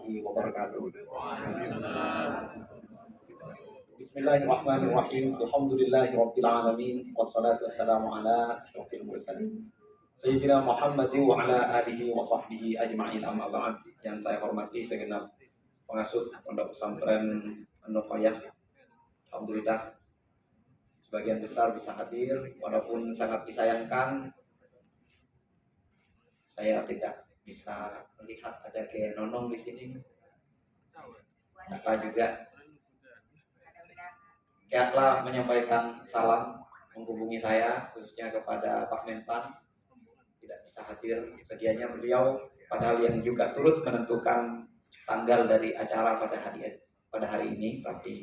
warahmatullahi wabarakatuh. Bismillahirrahmanirrahim. Alhamdulillahirabbil alamin wassalatu wassalamu ala asyrofil mursalin Sayyidina Muhammadin wa ala alihi wa sahbihi ajma'in, amma ba'd. Yang saya hormati segenap pengasuh Pondok Pesantren An-Nuqayyah. Alhamdulillah sebagian besar bisa hadir, walaupun sangat disayangkan saya tidak bisa melihat ada kayak Nonong di sini. Kakak juga telah menyampaikan salam, menghubungi saya khususnya kepada Pak Mentan, tidak bisa hadir sedianya beliau, padahal yang juga turut menentukan tanggal dari acara pada hari ini, tapi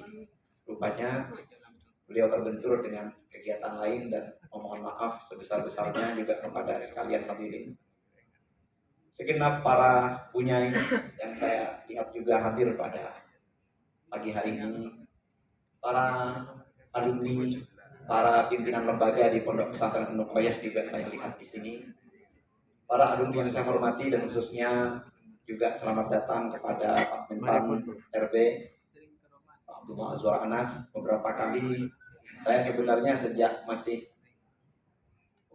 rupanya beliau terbentur dengan kegiatan lain, dan memohon maaf sebesar-besarnya juga kepada sekalian hadirin. Segenap para punyai yang saya lihat juga hadir pada pagi hari ini, para alumni, para pimpinan lembaga di Pondok Pesantren An-Nuqayyah juga saya lihat di sini. Para alumni yang saya hormati, dan khususnya juga selamat datang kepada Pak Mentan RB, Pak Abdullah Azwar Anas. Beberapa kali saya sebenarnya sejak masih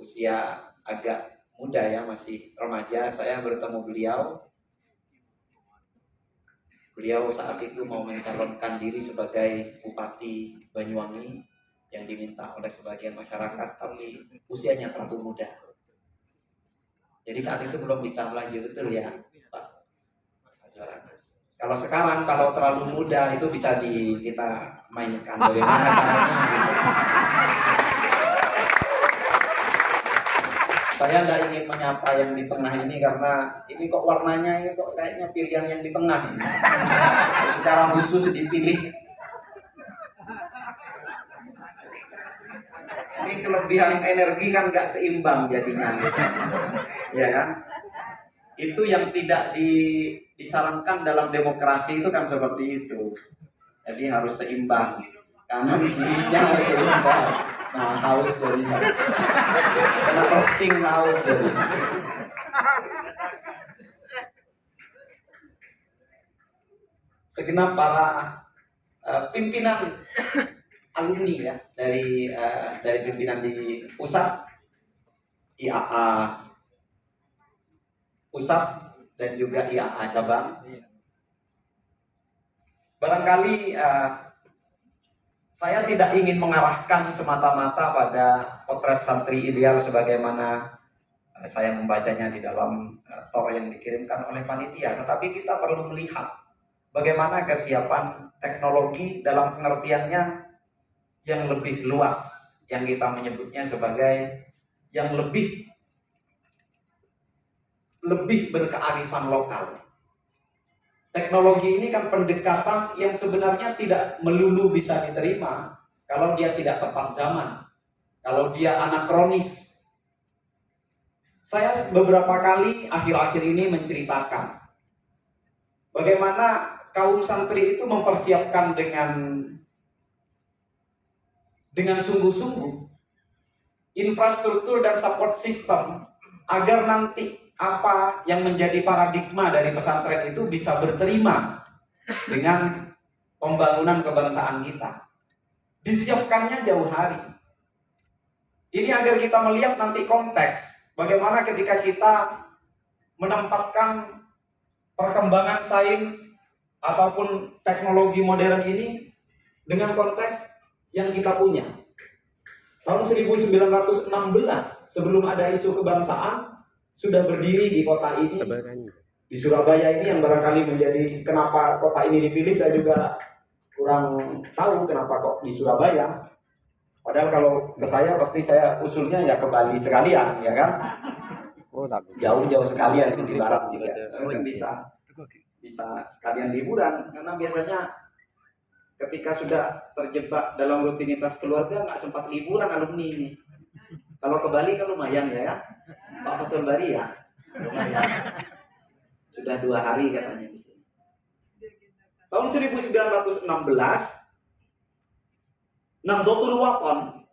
usia agak muda ya, masih remaja, saya bertemu beliau. Beliau saat itu mau mencalonkan diri sebagai Bupati Banyuwangi yang diminta oleh sebagian masyarakat, tapi usianya terlalu muda. Jadi saat itu belum bisa melaju, betul ya Pak Azwar Anas. Kalau sekarang, kalau terlalu muda itu bisa kita mainkan bagaimana caranya gitu. Saya tidak ingin menyapa yang di tengah ini karena ini kok warnanya ini kok kayaknya pilihan yang di tengah ini. Secara khusus dipilih. Ini kelebihan energi kan nggak seimbang jadinya, gitu. Ya kan? Itu yang tidak disarankan dalam demokrasi itu kan seperti itu. Jadi harus seimbang. Kanan kirinya harus seimbang. Nah, haus jadinya. Karena roasting haus jadinya. Segenap para pimpinan alumni ya dari pimpinan di pusat, IAA pusat dan juga IAA cabang. Barangkali saya tidak ingin mengarahkan semata-mata pada potret santri ideal sebagaimana saya membacanya di dalam tor yang dikirimkan oleh panitia, tetapi kita perlu melihat bagaimana kesiapan teknologi dalam pengertiannya yang lebih luas, yang kita menyebutnya sebagai yang lebih berkearifan lokal. Teknologi ini kan pendekatan yang sebenarnya tidak melulu bisa diterima kalau dia tidak tepat zaman, kalau dia anakronis. Saya beberapa kali akhir-akhir ini menceritakan bagaimana kaum santri itu mempersiapkan dengan sungguh-sungguh infrastruktur dan support system agar nanti apa yang menjadi paradigma dari pesantren itu bisa berterima dengan pembangunan kebangsaan kita. Disiapkannya jauh hari. Ini agar kita melihat nanti konteks bagaimana ketika kita menempatkan perkembangan sains ataupun teknologi modern ini dengan konteks yang kita punya. Tahun 1916 sebelum ada isu kebangsaan sudah berdiri di kota ini, di Surabaya ini, yang barangkali menjadi kenapa kota ini dipilih saya juga kurang tahu kenapa kok di Surabaya. Padahal kalau ke saya pasti saya usulnya ya ke Bali sekalian, ya kan? Jauh-jauh sekalian itu di barat juga. Mungkin bisa sekalian liburan, karena biasanya ketika sudah terjebak dalam rutinitas keluarga nggak sempat liburan alumni ini. Kalau ke Bali kan lumayan ya, Pak Fatul Bari ya, lumayan. Sudah 2 hari katanya di sini. Tahun 1916, Nahdlatul Wathon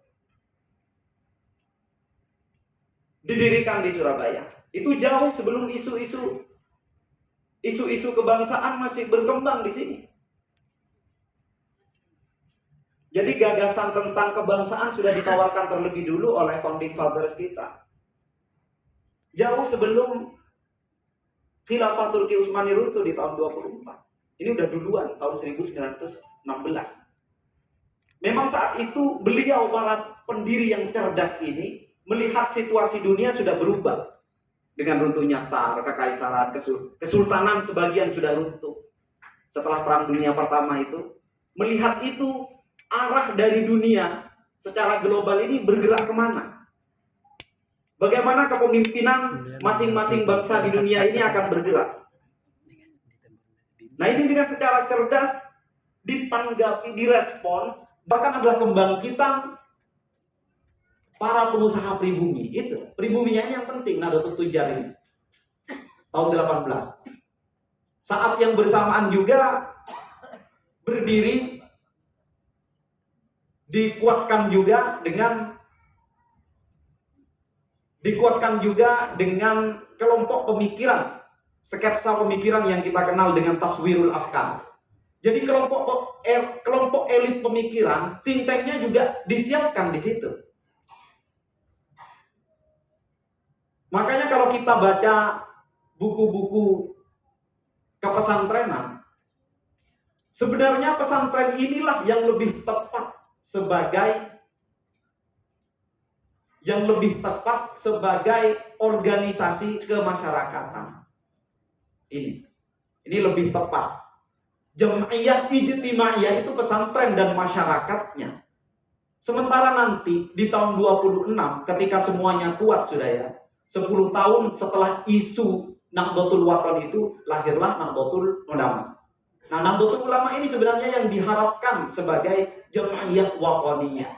didirikan di Surabaya. Itu jauh sebelum isu-isu Isu-isu kebangsaan masih berkembang di sini. Jadi gagasan tentang kebangsaan sudah ditawarkan terlebih dulu oleh founding fathers kita. Jauh sebelum Khilafah Turki Utsmani runtuh di tahun 24. Ini udah duluan, tahun 1916. Memang saat itu beliau, para pendiri yang cerdas ini, melihat situasi dunia sudah berubah. Dengan runtuhnya Tsar, kekaisaran, kesultanan sebagian sudah runtuh. Setelah Perang Dunia Pertama itu, melihat itu, arah dari dunia secara global ini bergerak kemana? Bagaimana kepemimpinan masing-masing bangsa di dunia ini akan bergerak? Nah, ini dengan secara cerdas ditanggapi, direspon, bahkan adalah kebangkitan para pengusaha pribumi. Itu, pribuminya yang penting, Nahdlatul Tujar ini. Tahun 18. Saat yang bersamaan juga berdiri, dikuatkan juga dengan kelompok pemikiran, sketsa pemikiran yang kita kenal dengan taswirul afkar. Jadi kelompok elit pemikiran, think tanknya juga disiapkan di situ. Makanya kalau kita baca buku-buku kepesantrenan, sebenarnya pesantren inilah yang lebih tepat sebagai organisasi kemasyarakatan. Ini lebih tepat. Jam'iyah ijtimaiyah itu pesantren dan masyarakatnya. Sementara nanti di tahun 26 ketika semuanya kuat sudah ya, 10 tahun setelah isu Nahdlatul Wathon itu lahirlah Nahdlatul Ulama. Nah, Nahdlatul Ulama ini sebenarnya yang diharapkan sebagai Jam'iyah Wathaniyah.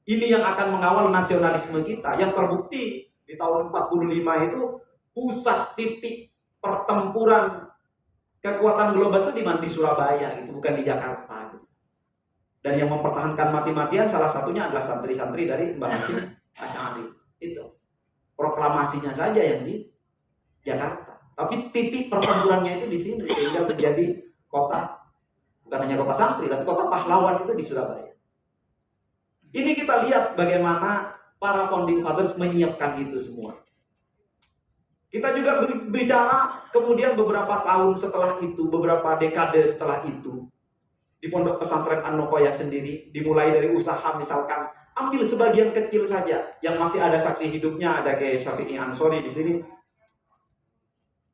Ini yang akan mengawal nasionalisme kita, yang terbukti di tahun 45 itu pusat titik pertempuran kekuatan global itu di mana? Di Surabaya, gitu, bukan di Jakarta. Gitu. Dan yang mempertahankan mati-matian salah satunya adalah santri-santri dari Mbah Hashim Asy'ari. Itu proklamasinya saja yang di Jakarta. Tapi titik pertempurannya itu di sini, sehingga menjadi kota, bukan hanya kota santri, tapi kota pahlawan itu di Surabaya. Ini kita lihat bagaimana para founding fathers menyiapkan itu semua. Kita juga berbicara kemudian beberapa tahun setelah itu, beberapa dekade setelah itu, di Pondok Pesantren An-Nuqoyah sendiri, dimulai dari usaha misalkan, ambil sebagian kecil saja, yang masih ada saksi hidupnya, ada kayak Syafi'i Ansori di sini.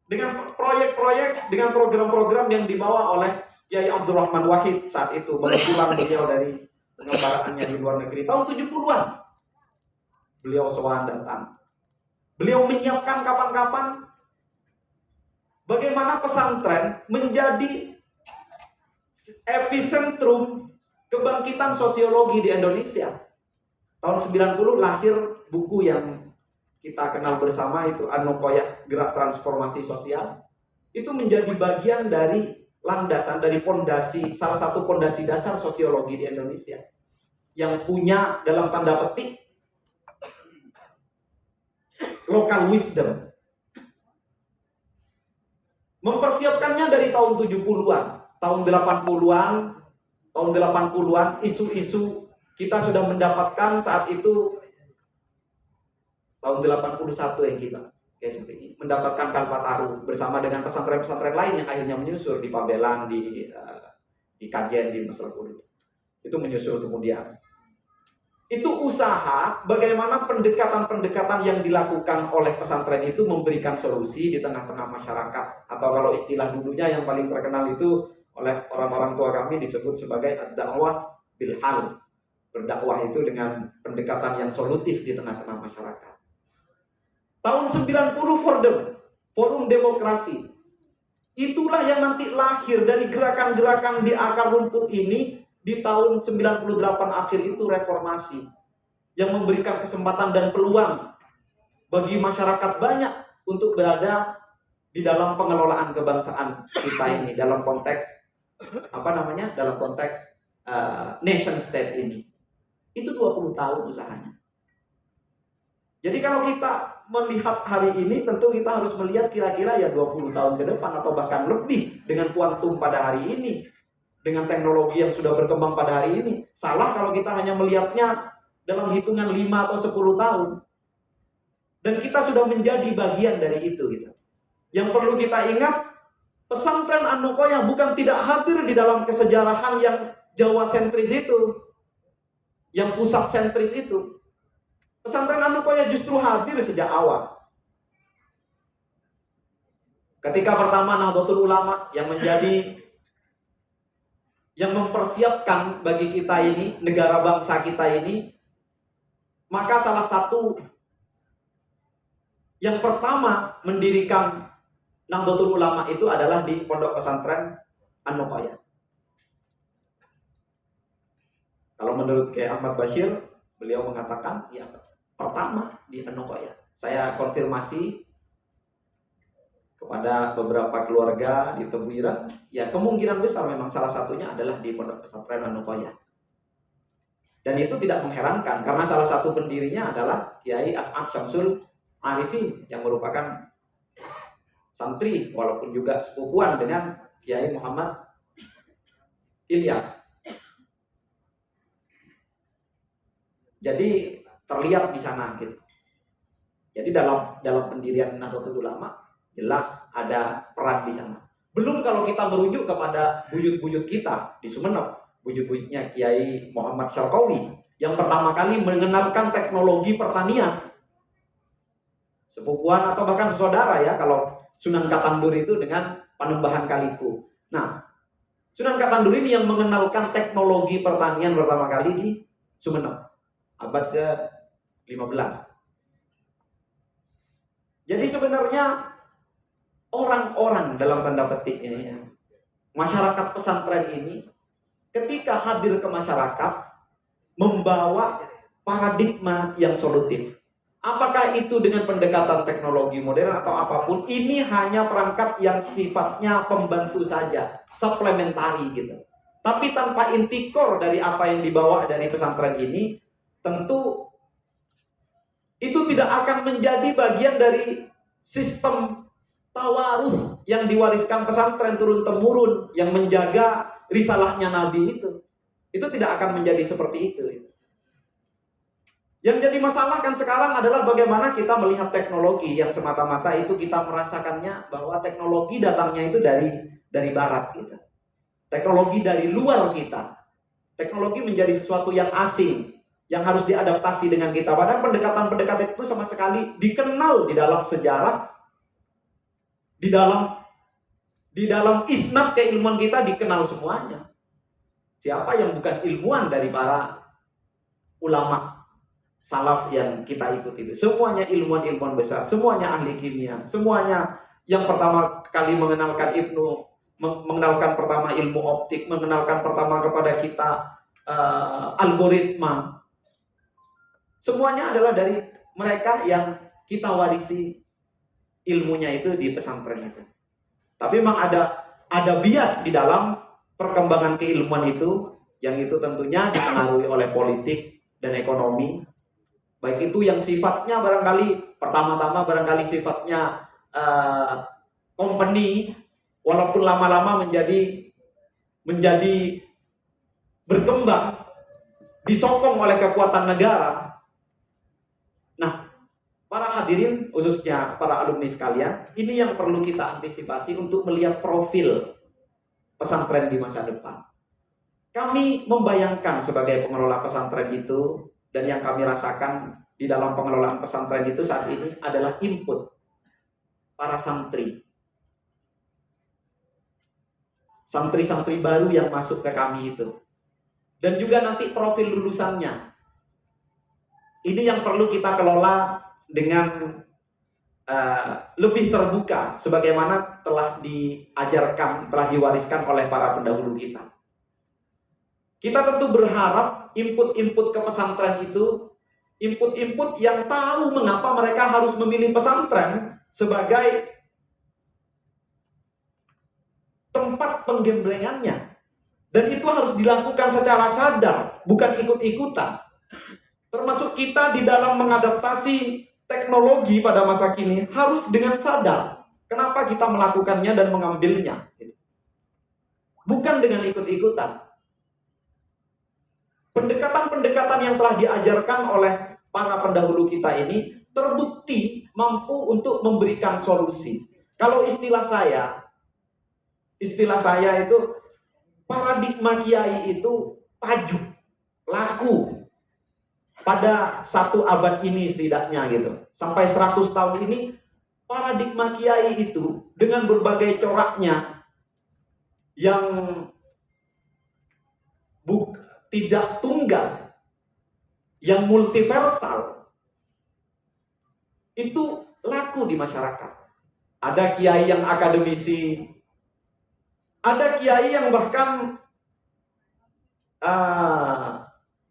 Dengan proyek-proyek, dengan program-program yang dibawa oleh Kiai Abdurrahman Wahid saat itu, baru pulang beliau dari pengembaraannya di luar negeri, tahun 70-an. Beliau sowan datang. Beliau menyiapkan kapan-kapan bagaimana pesantren menjadi epicentrum kebangkitan sosiologi di Indonesia. Tahun 90 lahir buku yang kita kenal bersama itu An-Nuqoyah, Gerak Transformasi Sosial. Itu menjadi bagian dari landasan, dari pondasi, salah satu pondasi dasar sosiologi di Indonesia. Yang punya dalam tanda petik local wisdom. Mempersiapkannya dari tahun 70-an, tahun 80-an, isu-isu kita sudah mendapatkan saat itu tahun 81 yang kita mendapatkan Kalpataru bersama dengan pesantren-pesantren lain yang akhirnya menyusul di Pabelan, di Kajen, di Mesrepur. Itu menyusul kemudian. Itu usaha bagaimana pendekatan-pendekatan yang dilakukan oleh pesantren itu memberikan solusi di tengah-tengah masyarakat. Atau kalau istilah dulunya yang paling terkenal itu oleh orang-orang tua kami disebut sebagai ad-da'wah bil hal. Berdakwah itu dengan pendekatan yang solutif di tengah-tengah masyarakat. Tahun 90 Forum Demokrasi. Itulah yang nanti lahir dari gerakan-gerakan di akar rumput ini. Di tahun 98 akhir itu reformasi yang memberikan kesempatan dan peluang bagi masyarakat banyak untuk berada di dalam pengelolaan kebangsaan kita ini dalam konteks dalam konteks nation state ini. Itu 20 tahun usahanya. Jadi kalau kita melihat hari ini, tentu kita harus melihat kira-kira ya 20 tahun ke depan atau bahkan lebih dengan kuantum pada hari ini, dengan teknologi yang sudah berkembang pada hari ini. Salah kalau kita hanya melihatnya dalam hitungan 5 atau 10 tahun. Dan kita sudah menjadi bagian dari itu gitu. Yang perlu kita ingat, pesantren An-Nuqoyah bukan tidak hadir di dalam kesejarahan yang Jawa sentris itu, yang pusat sentris itu. Pesantren An-Nuqoyah justru hadir sejak awal. Ketika pertama Nahdlatul Ulama yang mempersiapkan bagi kita ini, negara bangsa kita ini, maka salah satu yang pertama mendirikan Nahdlatul Ulama itu adalah di Pondok Pesantren An-Nuqoyah. Kalau menurut Kiai Ahmad Bashir, beliau mengatakan ya pertama di An-Nuqoyah. Saya konfirmasi kepada beberapa keluarga di Tebuireng, ya kemungkinan besar memang salah satunya adalah di Pondok Pesantren An-Nuqoyah. Dan itu tidak mengherankan karena salah satu pendirinya adalah Kiai As'ad Syamsul Arifin yang merupakan santri walaupun juga sepupuan dengan Kiai Muhammad Ilyas. Jadi terlihat di sana gitu. Jadi dalam pendirian Nahdlatul Ulama jelas ada peran di sana. Belum kalau kita merujuk kepada buyut-buyut kita di Sumeneb, buyut-buyutnya Kiai Muhammad Syarqawi yang pertama kali mengenalkan teknologi pertanian. Sepupuan atau bahkan saudara ya, kalau Sunan Katandur itu dengan Panembahan Kaliku. Nah, Sunan Katandur ini yang mengenalkan teknologi pertanian pertama kali di Sumeneb, abad ke-15. Jadi sebenarnya orang-orang dalam tanda petik ini, masyarakat pesantren ini, ketika hadir ke masyarakat, membawa paradigma yang solutif. Apakah itu dengan pendekatan teknologi modern atau apapun, ini hanya perangkat yang sifatnya pembantu saja, suplementari gitu. Tapi tanpa intikor dari apa yang dibawa dari pesantren ini, tentu itu tidak akan menjadi bagian dari sistem tawarus yang diwariskan pesantren turun-temurun, yang menjaga risalahnya Nabi itu. Itu tidak akan menjadi seperti itu. Yang jadi masalah kan sekarang adalah bagaimana kita melihat teknologi yang semata-mata itu kita merasakannya bahwa teknologi datangnya itu dari barat kita. Teknologi dari luar kita. Teknologi menjadi sesuatu yang asing, yang harus diadaptasi dengan kita. Padahal pendekatan-pendekatan itu sama sekali dikenal di dalam sejarah, di dalam isnad keilmuan kita dikenal semuanya. Siapa yang bukan ilmuwan dari para ulama salaf yang kita ikuti itu? Semuanya ilmuwan-ilmuwan besar, semuanya ahli kimia, semuanya yang pertama kali mengenalkan pertama ilmu optik, mengenalkan pertama kepada kita algoritma. Semuanya adalah dari mereka yang kita warisi ilmunya itu di pesantren itu. Tapi memang ada bias di dalam perkembangan keilmuan itu, yang itu tentunya dipengaruhi oleh politik dan ekonomi. Baik itu yang sifatnya barangkali pertama-tama barangkali sifatnya company, walaupun lama-lama menjadi berkembang, disokong oleh kekuatan negara. Nah, para hadirin, khususnya para alumni sekalian, ini yang perlu kita antisipasi untuk melihat profil pesantren di masa depan. Kami membayangkan sebagai pengelola pesantren itu, dan yang kami rasakan di dalam pengelolaan pesantren itu saat ini adalah input para santri. Santri-santri baru yang masuk ke kami itu. Dan juga nanti profil lulusannya. Ini yang perlu kita kelola dengan lebih terbuka, sebagaimana telah diajarkan, telah diwariskan oleh para pendahulu kita. Kita tentu berharap input-input ke pesantren itu, input-input yang tahu mengapa mereka harus memilih pesantren sebagai tempat penggemblengannya. Dan itu harus dilakukan secara sadar, bukan ikut-ikutan. Termasuk kita di dalam mengadaptasi teknologi pada masa kini harus dengan sadar kenapa kita melakukannya dan mengambilnya. Bukan dengan ikut-ikutan. Pendekatan-pendekatan yang telah diajarkan oleh para pendahulu kita ini terbukti mampu untuk memberikan solusi. Kalau istilah saya itu paradigma kiai itu tajuk, laku pada 1 abad ini setidaknya gitu. Sampai 100 tahun ini paradigma kiai itu dengan berbagai coraknya yang tidak tunggal, yang multiversal, itu laku di masyarakat. Ada kiai yang akademisi, ada kiai yang bahkan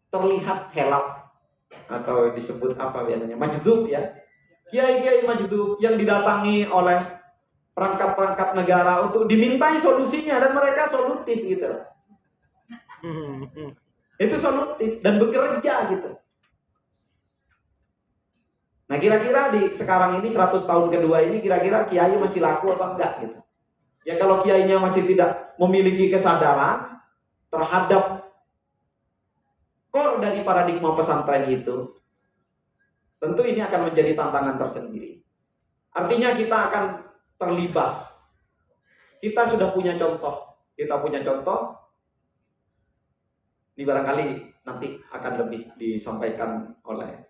terlihat helak atau disebut apa biasanya, majdzub ya. Kiai-kiai majdzub yang didatangi oleh perangkat-perangkat negara untuk dimintai solusinya dan mereka solutif gitu. Itu solutif dan bekerja gitu. Nah kira-kira di sekarang ini 100 tahun kedua ini kira-kira kiai masih laku apa enggak gitu. Ya kalau kiainya masih tidak memiliki kesadaran terhadap core dari paradigma pesantren itu, tentu ini akan menjadi tantangan tersendiri. Artinya kita akan terlibas. Kita sudah punya contoh. Ini barangkali nanti akan lebih disampaikan oleh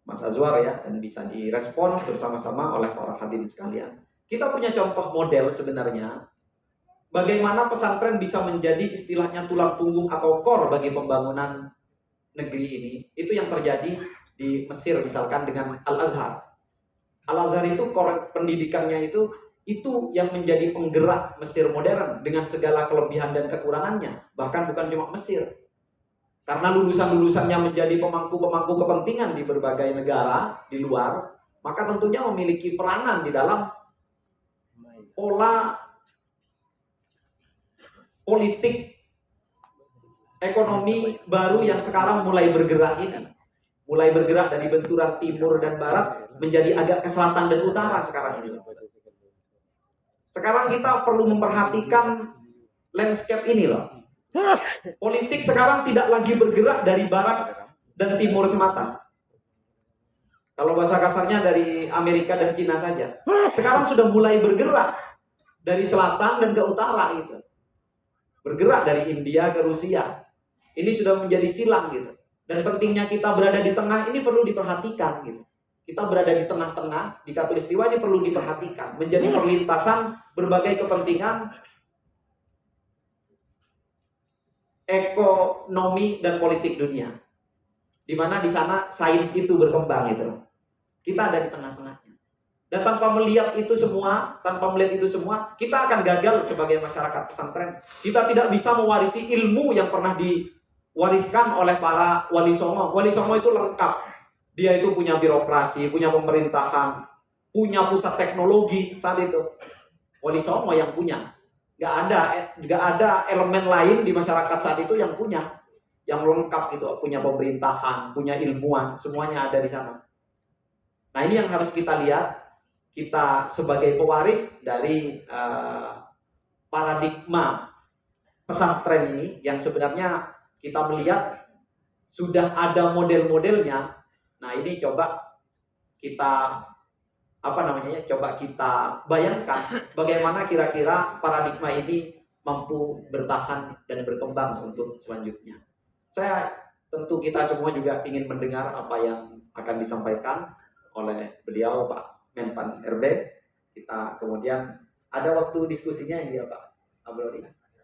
Mas Azwar ya, dan bisa direspon bersama-sama oleh para hadirin sekalian. Kita punya contoh model sebenarnya bagaimana pesantren bisa menjadi istilahnya tulang punggung atau core bagi pembangunan negeri ini. Itu yang terjadi di Mesir misalkan dengan Al-Azhar. Al-Azhar itu core pendidikannya itu yang menjadi penggerak Mesir modern dengan segala kelebihan dan kekurangannya. Bahkan bukan cuma Mesir. Karena lulusan-lulusannya menjadi pemangku-pemangku kepentingan di berbagai negara di luar, maka tentunya memiliki peranan di dalam pola politik ekonomi baru yang sekarang mulai bergerak ini. Mulai bergerak dari benturan timur dan barat menjadi agak ke selatan dan utara sekarang ini. Sekarang kita perlu memperhatikan landscape ini loh. Politik sekarang tidak lagi bergerak dari barat dan timur semata. Kalau bahasa kasarnya dari Amerika dan Cina saja. Sekarang sudah mulai bergerak dari selatan dan ke utara gitu. Bergerak dari India ke Rusia. Ini sudah menjadi silang gitu. Dan pentingnya kita berada di tengah ini perlu diperhatikan gitu. Kita berada di tengah-tengah di Khatulistiwa ini perlu diperhatikan. Menjadi perlintasan berbagai kepentingan ekonomi dan politik dunia, di mana di sana sains itu berkembang gitu. Kita ada di tengah-tengahnya. Dan tanpa melihat itu semua, kita akan gagal sebagai masyarakat pesantren. Kita tidak bisa mewarisi ilmu yang pernah diwariskan oleh para wali songo. Wali songo itu lengkap. Dia itu punya birokrasi, punya pemerintahan, punya pusat teknologi saat itu. Wali songo yang punya. Gak ada elemen lain di masyarakat saat itu yang punya, yang lengkap gitu, punya pemerintahan, punya ilmuwan, semuanya ada di sana. Nah ini yang harus kita lihat, kita sebagai pewaris dari paradigma pesantren ini, yang sebenarnya kita melihat sudah ada model-modelnya. Nah ini coba kita coba kita bayangkan bagaimana kira-kira paradigma ini mampu bertahan dan berkembang untuk selanjutnya. Tentu kita semua juga ingin mendengar apa yang akan disampaikan oleh beliau Pak Menpan RB. Kita kemudian ada waktu diskusinya ya Pak Abrori.